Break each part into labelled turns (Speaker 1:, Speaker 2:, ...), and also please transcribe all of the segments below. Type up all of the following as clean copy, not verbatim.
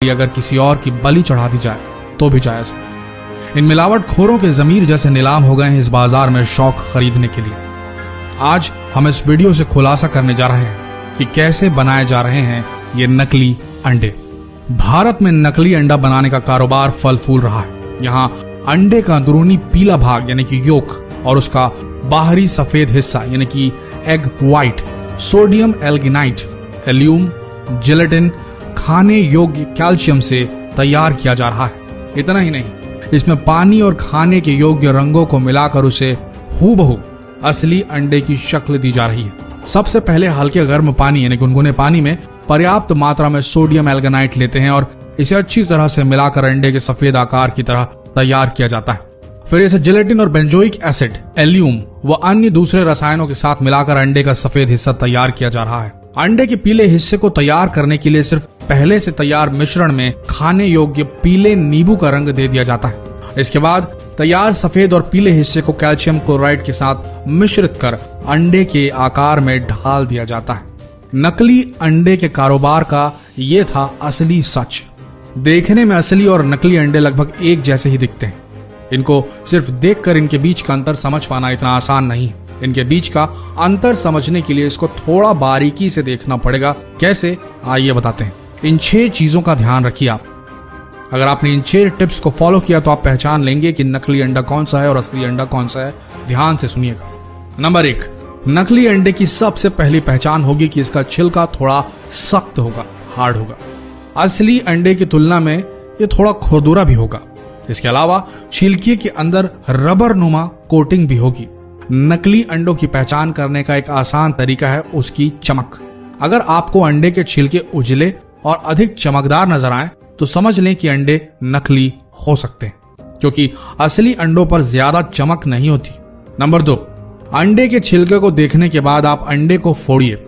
Speaker 1: अगर किसी और की बलि चढ़ा दी जाए तो भी जायज है। इन मिलावटखोरों के जमीर जैसे नीलाम हो गए हैं इस बाजार में शौक खरीदने के लिए। आज हम इस वीडियो से खुलासा करने जा रहे हैं कि कैसे बनाए जा रहे हैं ये नकली अंडे। भारत में नकली अंडा बनाने का कारोबार फल फूल रहा है। यहाँ अंडे का अंदरूनी पीला भाग यानी कि योक और उसका बाहरी सफेद हिस्सा यानी कि एग व्हाइट सोडियम एल्गिनाइट, एल्यूम, जिलेटिन खाने योग्य कैल्शियम से तैयार किया जा रहा है। इतना ही नहीं, इसमें पानी और खाने के योग्य रंगों को मिलाकर उसे हूबहू असली अंडे की शक्ल दी जा रही है। सबसे पहले हल्के गर्म पानी यानी गुनगुने पानी में पर्याप्त मात्रा में सोडियम एल्गिनाइट लेते हैं और इसे अच्छी तरह से मिलाकर अंडे के सफेद आकार की तरह तैयार किया जाता है। फिर इसे जिलेटिन और बेंजोइक एसिड, एल्यूम व अन्य दूसरे रसायनों के साथ मिलाकर अंडे का सफेद हिस्सा तैयार किया जा रहा है। अंडे के पीले हिस्से को तैयार करने के लिए सिर्फ पहले से तैयार मिश्रण में खाने योग्य पीले नींबू का रंग दे दिया जाता है। इसके बाद तैयार सफेद और पीले हिस्से को कैल्शियम क्लोराइड के साथ मिश्रित कर अंडे के आकार में ढाल दिया जाता है। नकली अंडे के कारोबार का ये था असली सच। देखने में असली और नकली अंडे लगभग एक जैसे ही दिखते हैं। इनको सिर्फ देखकर इनके बीच का अंतर समझ पाना इतना आसान नहीं है। इनके बीच का अंतर समझने के लिए इसको थोड़ा बारीकी से देखना पड़ेगा। कैसे, आइए बताते हैं। इन 6 चीजों का ध्यान रखिए आप। अगर आपने इन 6 टिप्स को फॉलो किया तो आप पहचान लेंगे कि नकली अंडा कौन सा है और असली अंडा कौन सा है। ध्यान से सुनिएगा। नंबर 1, नकली अंडे की सबसे पहली पहचान होगी कि इसका छिलका थोड़ा सख्त होगा, हार्ड होगा। असली अंडे की तुलना में ये थोड़ा खुरदुरा भी होगा। इसके अलावा छिलके के अंदर रबर नुमा कोटिंग भी होगी। नकली अंडों की पहचान करने का एक आसान तरीका है उसकी चमक। अगर आपको अंडे के छिलके उजले और अधिक चमकदार नजर आए तो समझ लें कि अंडे नकली हो सकते हैं, क्योंकि असली अंडों पर ज्यादा चमक नहीं होती। नंबर 2, अंडे के छिलके को देखने के बाद आप अंडे को फोड़िए।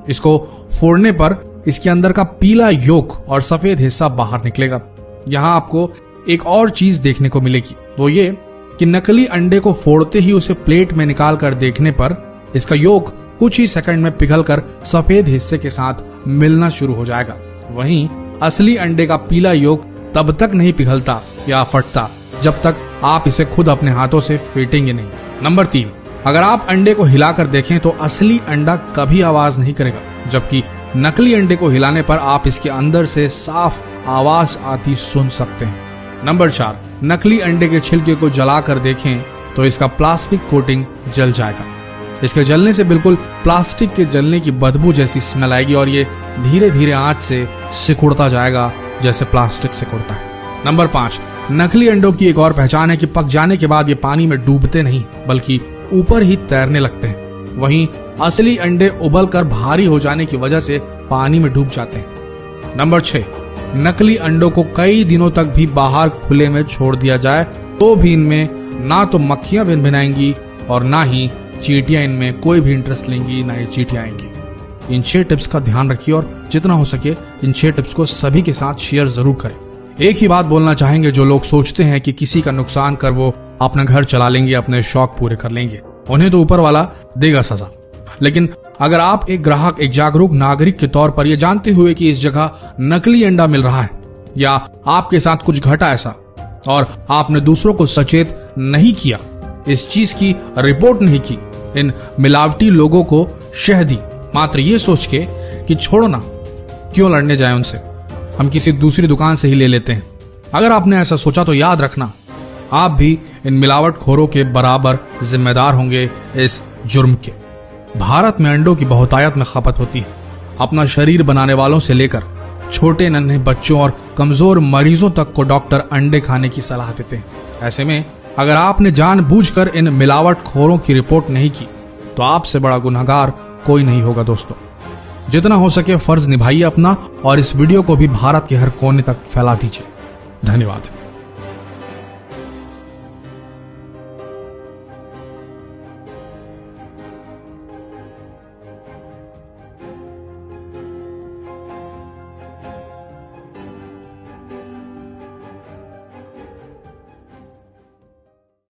Speaker 1: इसको फोड़ने पर इसके अंदर का पीला योक और सफेद हिस्सा बाहर निकलेगा। यहाँ आपको एक और चीज देखने को मिलेगी, वो ये कि नकली अंडे को फोड़ते ही उसे प्लेट में निकाल कर देखने पर इसका योक कुछ ही सेकंड में पिघलकर सफेद हिस्से के साथ मिलना शुरू हो जाएगा। वहीं असली अंडे का पीला योक तब तक नहीं पिघलता या फटता जब तक आप इसे खुद अपने हाथों से फेंटेंगे नहीं। नंबर 3, अगर आप अंडे को हिलाकर देखें तो असली अंडा कभी आवाज नहीं करेगा, जबकि नकली अंडे को हिलाने पर आप इसके अंदर से साफ आवाज आती सुन सकते हैं। नंबर 4, नकली अंडे के छिलके को जलाकर देखें तो इसका प्लास्टिक कोटिंग जल जाएगा। इसके जलने से बिल्कुल प्लास्टिक के जलने की बदबू जैसी स्मेल आएगी और ये धीरे धीरे आंच से सिकुड़ता जाएगा जैसे प्लास्टिक सिकुड़ता है। नंबर 5, नकली अंडों की एक और पहचान है कि पक जाने के बाद ये पानी में डूबते नहीं बल्कि ऊपर ही तैरने लगते हैं। वहीं असली अंडे उबलकर भारी हो जाने की वजह से पानी में डूब जाते हैं। नंबर 6, नकली अंडों को कई दिनों तक भी बाहर खुले में छोड़ दिया जाए तो भी इनमें ना तो मक्खियां भिनभिनाएंगी और ना ही चींटियां इनमें कोई भी इंटरेस्ट लेंगी, ना ही चींटियां आएंगी। इन 6 टिप्स का ध्यान रखिए और जितना हो सके इन 6 टिप्स को सभी के साथ शेयर जरूर करें। एक ही बात बोलना चाहेंगे, जो लोग सोचते हैं कि किसी का नुकसान कर वो अपना घर चला लेंगे, अपने शौक पूरे कर लेंगे, उन्हें तो ऊपर वाला देगा सजा। लेकिन अगर आप एक ग्राहक, एक जागरूक नागरिक के तौर पर यह जानते हुए कि इस जगह नकली अंडा मिल रहा है या आपके साथ कुछ घटा ऐसा और आपने दूसरों को सचेत नहीं किया, इस चीज की रिपोर्ट नहीं की, इन मिलावटी लोगों को शह दी मात्र ये सोच के कि छोड़ो ना, क्यों लड़ने जाए उनसे, हम किसी दूसरी दुकान से ही ले लेते हैं। अगर आपने ऐसा सोचा तो याद रखना, आप भी इन मिलावटखोरों के बराबर जिम्मेदार होंगे इस जुर्म के। भारत में अंडों की बहुतायत में खपत होती है। अपना शरीर बनाने वालों से लेकर छोटे नन्हे बच्चों और कमजोर मरीजों तक को डॉक्टर अंडे खाने की सलाह देते हैं। ऐसे में अगर आपने जानबूझकर इन मिलावटखोरों की रिपोर्ट नहीं की तो आपसे बड़ा गुनहगार कोई नहीं होगा। दोस्तों, जितना हो सके फर्ज निभाइए अपना और इस वीडियो को भी भारत के हर कोने तक फैला दीजिए। धन्यवाद।